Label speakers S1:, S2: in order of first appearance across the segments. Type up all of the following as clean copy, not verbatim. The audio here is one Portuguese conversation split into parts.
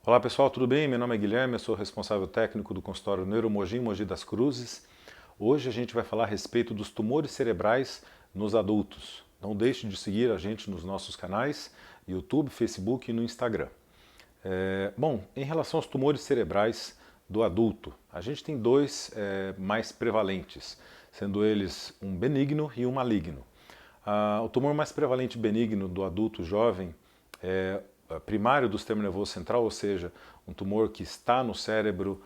S1: Olá pessoal, tudo bem? Meu nome é Guilherme, eu sou responsável técnico do consultório Neuromogi em Mogi das Cruzes. Hoje a gente vai falar a respeito dos tumores cerebrais nos adultos. Não deixe de seguir a gente nos nossos canais, YouTube, Facebook e no Instagram. Bom, em relação aos tumores cerebrais do adulto, a gente tem dois mais prevalentes, sendo eles um benigno e um maligno. O tumor mais prevalente benigno do adulto jovem é primário do sistema nervoso central, ou seja, um tumor que está no cérebro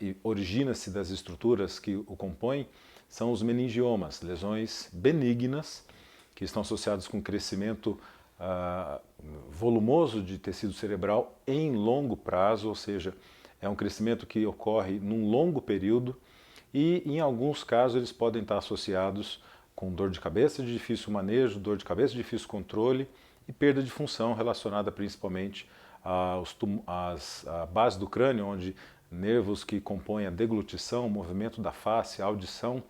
S1: e origina-se das estruturas que o compõem, são os meningiomas, lesões benignas que estão associadas com crescimento volumoso de tecido cerebral em longo prazo, ou seja, é um crescimento que ocorre num longo período e, em alguns casos, eles podem estar associados com dor de cabeça de difícil manejo, dor de cabeça de difícil controle e perda de função relacionada principalmente à base do crânio, onde nervos que compõem a deglutição, o movimento da face, a audição,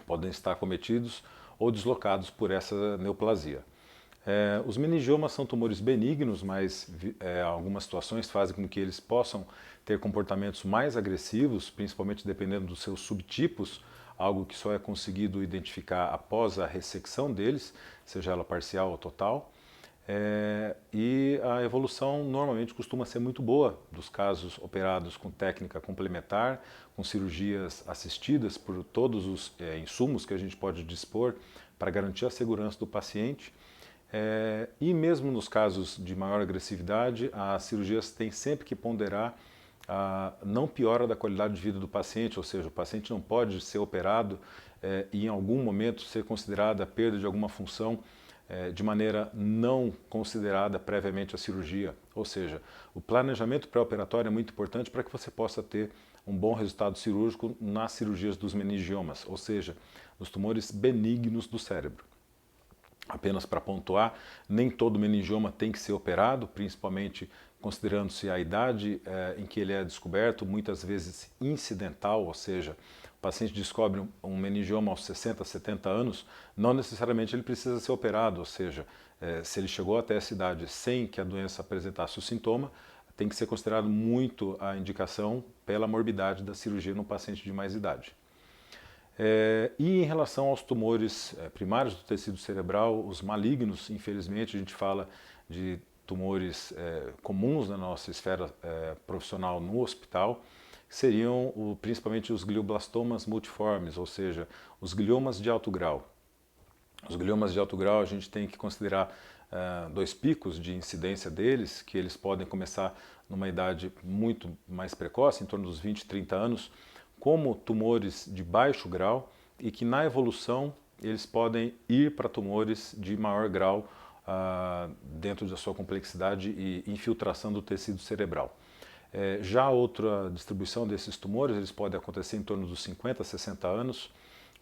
S1: podem estar cometidos ou deslocados por essa neoplasia. Os meningiomas são tumores benignos, mas algumas situações fazem com que eles possam ter comportamentos mais agressivos, principalmente dependendo dos seus subtipos, algo que só é conseguido identificar após a ressecção deles, seja ela parcial ou total. E a evolução normalmente costuma ser muito boa dos casos operados com técnica complementar, com cirurgias assistidas por todos os insumos que a gente pode dispor para garantir a segurança do paciente. E mesmo nos casos de maior agressividade, as cirurgias têm sempre que ponderar a não piora da qualidade de vida do paciente, ou seja, o paciente não pode ser operado e em algum momento ser considerada a perda de alguma função de maneira não considerada previamente a cirurgia. Ou seja, o planejamento pré-operatório é muito importante para que você possa ter um bom resultado cirúrgico nas cirurgias dos meningiomas, ou seja, nos tumores benignos do cérebro. Apenas para pontuar, nem todo meningioma tem que ser operado, principalmente considerando-se a idade em que ele é descoberto, muitas vezes incidental, ou seja, o paciente descobre um meningioma aos 60, 70 anos, não necessariamente ele precisa ser operado, ou seja, se ele chegou até essa idade sem que a doença apresentasse o sintoma, tem que ser considerado muito a indicação pela morbidade da cirurgia no paciente de mais idade. E em relação aos tumores primários do tecido cerebral, os malignos, infelizmente, a gente fala de tumores comuns na nossa esfera profissional no hospital, que seriam principalmente os glioblastomas multiformes, ou seja, os gliomas de alto grau. Os gliomas de alto grau a gente tem que considerar dois picos de incidência deles, que eles podem começar numa idade muito mais precoce, em torno dos 20, 30 anos, como tumores de baixo grau e que na evolução eles podem ir para tumores de maior grau dentro da sua complexidade e infiltração do tecido cerebral. Já outra distribuição desses tumores, eles podem acontecer em torno dos 50, 60 anos,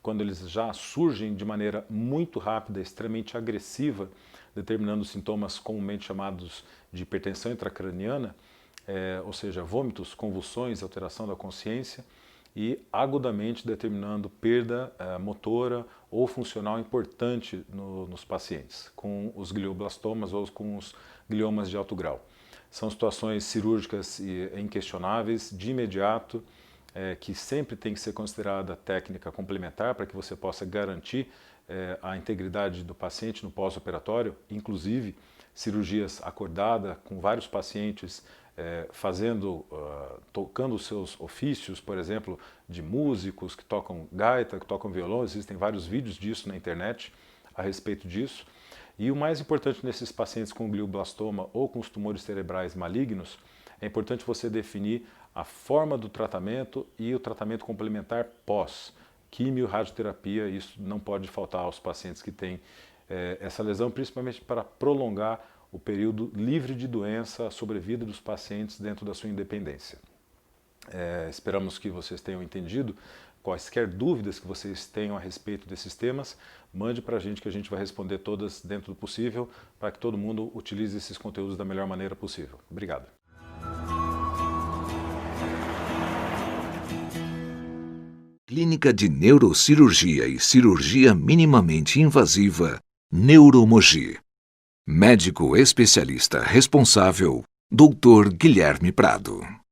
S1: quando eles já surgem de maneira muito rápida, extremamente agressiva, determinando sintomas comumente chamados de hipertensão intracraniana, ou seja, vômitos, convulsões, alteração da consciência, e agudamente determinando perda motora ou funcional importante nos pacientes, com os glioblastomas ou com os gliomas de alto grau. São situações cirúrgicas inquestionáveis, de imediato, que sempre tem que ser considerada técnica complementar para que você possa garantir a integridade do paciente no pós-operatório, inclusive cirurgias acordadas com vários pacientes tocando os seus ofícios, por exemplo, de músicos que tocam gaita, que tocam violão. Existem vários vídeos disso na internet a respeito disso. E o mais importante nesses pacientes com glioblastoma ou com os tumores cerebrais malignos, é importante você definir a forma do tratamento e o tratamento complementar pós. Quimio, radioterapia, isso não pode faltar aos pacientes que têm essa lesão, principalmente para prolongar o período livre de doença, a sobrevida dos pacientes dentro da sua independência. Esperamos que vocês tenham entendido. Quaisquer dúvidas que vocês tenham a respeito desses temas, mande para a gente que a gente vai responder todas dentro do possível, para que todo mundo utilize esses conteúdos da melhor maneira possível. Obrigado.
S2: Clínica de Neurocirurgia e Cirurgia Minimamente Invasiva, Neuromogi. Médico especialista responsável, Dr. Guilherme Prado.